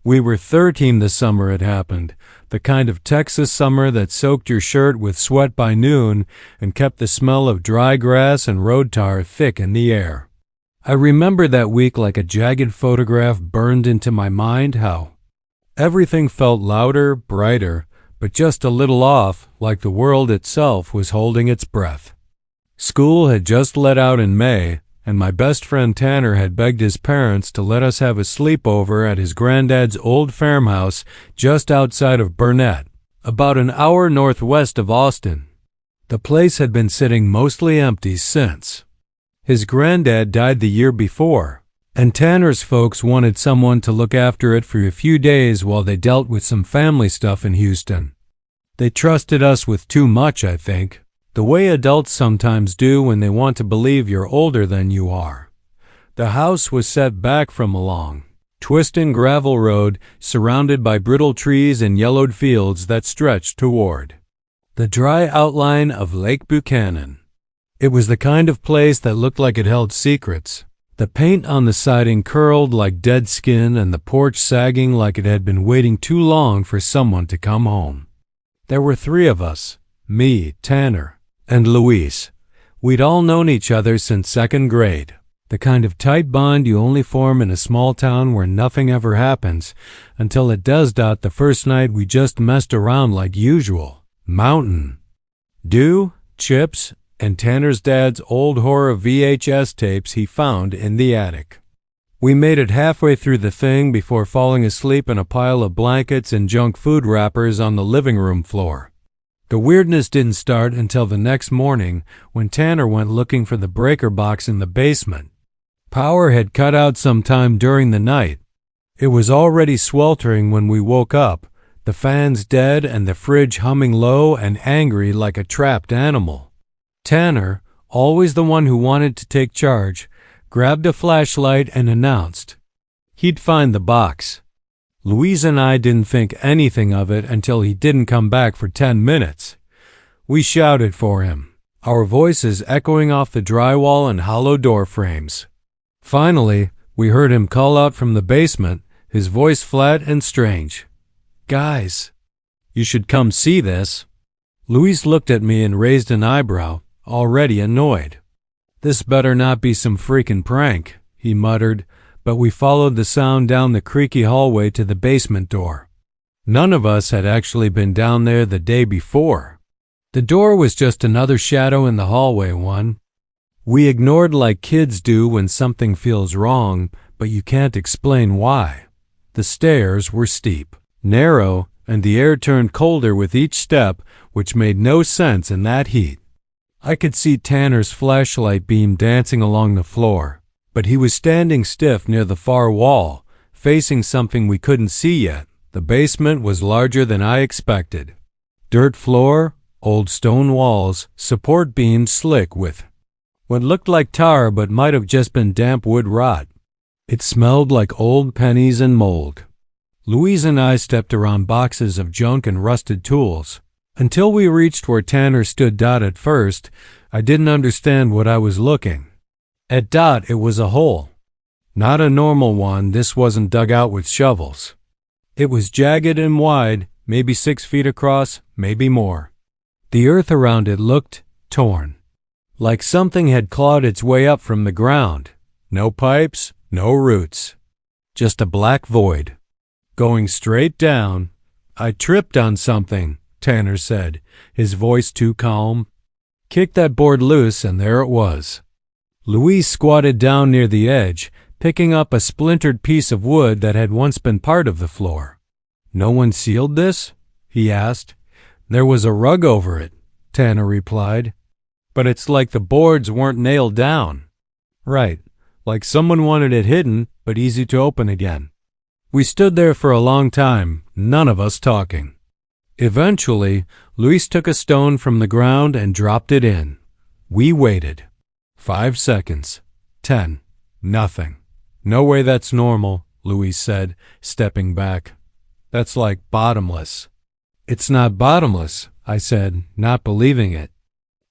We were 13 the summer it happened, the kind of Texas summer that soaked your shirt with sweat by noon and kept the smell of dry grass and road tar thick in the air. I remember that week like a jagged photograph burned into my mind. How everything felt louder, brighter, but just a little off, like the world itself was holding its breath. School had just let out in May, and my best friend Tanner had begged his parents to let us have a sleepover at his granddad's old farmhouse just outside of Burnett, about an hour northwest of Austin. The place had been sitting mostly empty since. His granddad died the year before, and Tanner's folks wanted someone to look after it for a few days while they dealt with some family stuff in Houston. They trusted us with too much, I think, the way adults sometimes do when they want to believe you're older than you are. The house was set back from a long, twisting gravel road surrounded by brittle trees and yellowed fields that stretched toward the dry outline of Lake Buchanan. It was the kind of place that looked like it held secrets. The paint on the siding curled like dead skin and the porch sagging like it had been waiting too long for someone to come home. There were 3 of us, me, Tanner, and Luis. We'd all known each other since 2nd grade, the kind of tight bond you only form in a small town where nothing ever happens until it does. The first night we just messed around like usual. Mountain Dew, chips, and Tanner's dad's old horror VHS tapes he found in the attic. We made it halfway through the thing before falling asleep in a pile of blankets and junk food wrappers on the living room floor. The weirdness didn't start until the next morning when Tanner went looking for the breaker box in the basement. Power had cut out sometime during the night. It was already sweltering when we woke up, the fans dead and the fridge humming low and angry like a trapped animal. Tanner, always the one who wanted to take charge, grabbed a flashlight and announced he'd find the box. Louise and I didn't think anything of it until he didn't come back for 10 minutes. We shouted for him, our voices echoing off the drywall and hollow door frames. Finally, we heard him call out from the basement, his voice flat and strange. "Guys, you should come see this." Louise looked at me and raised an eyebrow, already annoyed. "This better not be some freaking prank," he muttered, but we followed the sound down the creaky hallway to the basement door. None of us had actually been down there the day before. The door was just another shadow in the hallway one. We ignored like kids do when something feels wrong, but you can't explain why. The stairs were steep, narrow, and the air turned colder with each step, which made no sense in that heat. I could see Tanner's flashlight beam dancing along the floor, but he was standing stiff near the far wall, facing something we couldn't see yet. The basement was larger than I expected. Dirt floor, old stone walls, support beams slick with what looked like tar but might have just been damp wood rot. It smelled like old pennies and mold. Louise and I stepped around boxes of junk and rusted tools. Until we reached where Tanner stood. At first, I didn't understand what I was looking at. It was a hole. Not a normal one. This wasn't dug out with shovels. It was jagged and wide, maybe 6 feet across, maybe more. The earth around it looked torn, like something had clawed its way up from the ground. No pipes, no roots. Just a black void, going straight down. "I tripped on something," Tanner said, his voice too calm. "Kicked that board loose and there it was." Louise squatted down near the edge, picking up a splintered piece of wood that had once been part of the floor. "No one sealed this?" he asked. "There was a rug over it," Tanner replied. "But it's like the boards weren't nailed down." "Right, like someone wanted it hidden, but easy to open again." We stood there for a long time, none of us talking. Eventually, Luis took a stone from the ground and dropped it in. We waited. 5 seconds. 10. Nothing. "No way that's normal," Luis said, stepping back. "That's like bottomless." "It's not bottomless," I said, not believing it.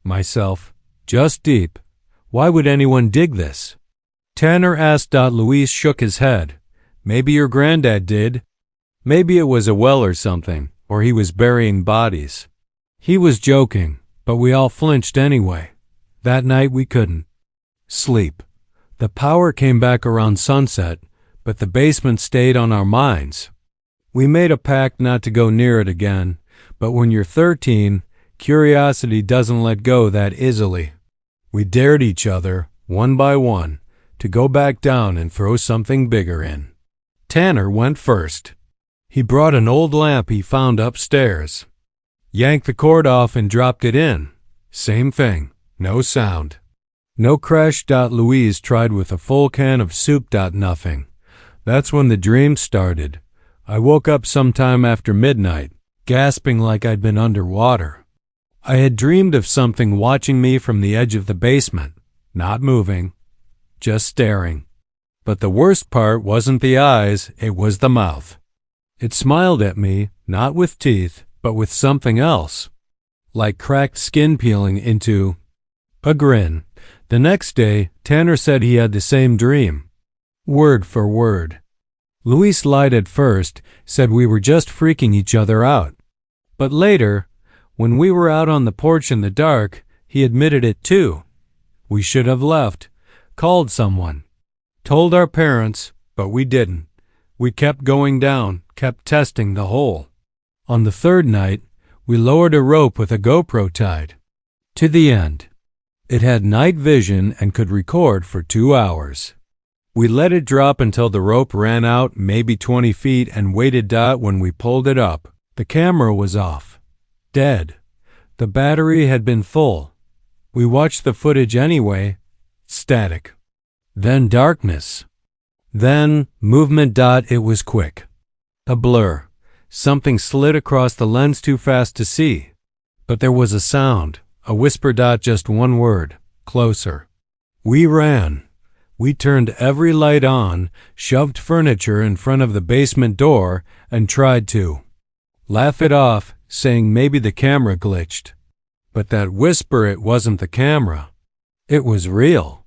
Myself, "Just deep. Why would anyone dig this?" Tanner asked. Luis shook his head. "Maybe your granddad did." Maybe it was a well or something, or he was burying bodies. He was joking, but we all flinched anyway. That night we couldn't sleep. The power came back around sunset, but the basement stayed on our minds. We made a pact not to go near it again, but when you're 13, curiosity doesn't let go that easily. We dared each other, one by one, to go back down and throw something bigger in. Tanner went first. He brought an old lamp he found upstairs. Yanked the cord off and dropped it in. Same thing, no sound. No crash. Louise tried with a full can of soup. Nothing. That's when the dream started. I woke up sometime after midnight, gasping like I'd been underwater. I had dreamed of something watching me from the edge of the basement, not moving, just staring. But the worst part wasn't the eyes, it was the mouth. It smiled at me, not with teeth, but with something else, like cracked skin peeling into a grin. The next day, Tanner said he had the same dream, word for word. Luis lied at first, said we were just freaking each other out. But later, when we were out on the porch in the dark, he admitted it too. We should have left, called someone, told our parents, but we didn't. We kept going down, kept testing the hole. On the third night, we lowered a rope with a GoPro tied to the end. It had night vision and could record for 2 hours. We let it drop until the rope ran out, maybe 20 feet, and waited. When we pulled it up, the camera was off. Dead. The battery had been full. We watched the footage anyway. Static. Then darkness. Then movement. It was quick. A blur. Something slid across the lens too fast to see. But there was a sound, a whisper. Just one word. Closer. We ran. We turned every light on, shoved furniture in front of the basement door, and tried to laugh it off, saying maybe the camera glitched. But that whisper, it wasn't the camera. It was real.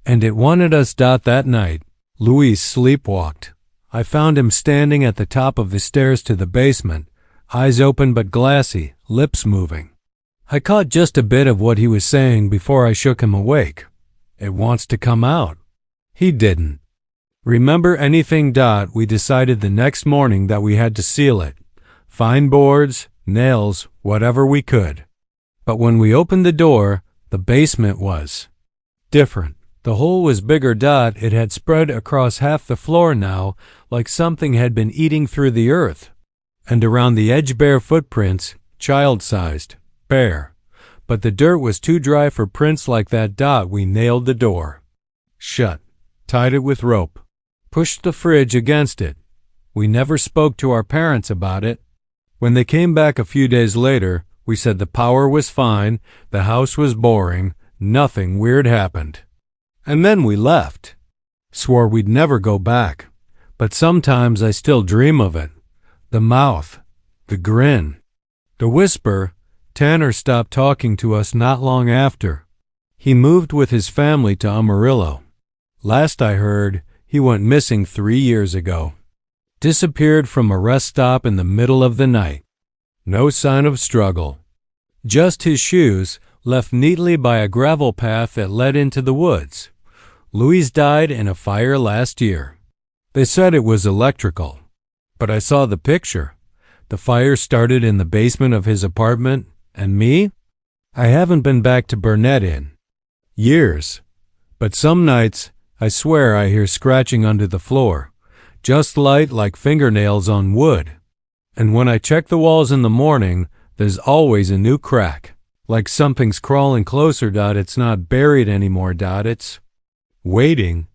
And it wanted us. That night, Luis sleepwalked. I found him standing at the top of the stairs to the basement, eyes open but glassy, lips moving. I caught just a bit of what he was saying before I shook him awake. It wants to come out. He didn't remember anything. We decided the next morning that we had to seal it. Find boards, nails, whatever we could. But when we opened the door, the basement was different. The hole was bigger. It had spread across half the floor now, like something had been eating through the earth. And around the edge, bare footprints, child-sized, bare. But the dirt was too dry for prints like that. We nailed the door shut, tied it with rope, pushed the fridge against it. We never spoke to our parents about it. When they came back a few days later, we said the power was fine, the house was boring, nothing weird happened. And then we left. Swore we'd never go back. But sometimes I still dream of it. The mouth, the grin, the whisper. Tanner stopped talking to us not long after. He moved with his family to Amarillo. Last I heard, he went missing 3 years ago. Disappeared from a rest stop in the middle of the night. No sign of struggle. Just his shoes, left neatly by a gravel path that led into the woods. Luis died in a fire last year. They said it was electrical. But I saw the picture. The fire started in the basement of his apartment, and me? I haven't been back to Burnett in years. But some nights, I swear I hear scratching under the floor, just light like fingernails on wood. And when I check the walls in the morning, there's always a new crack, like something's crawling closer. It's not buried anymore. It's waiting.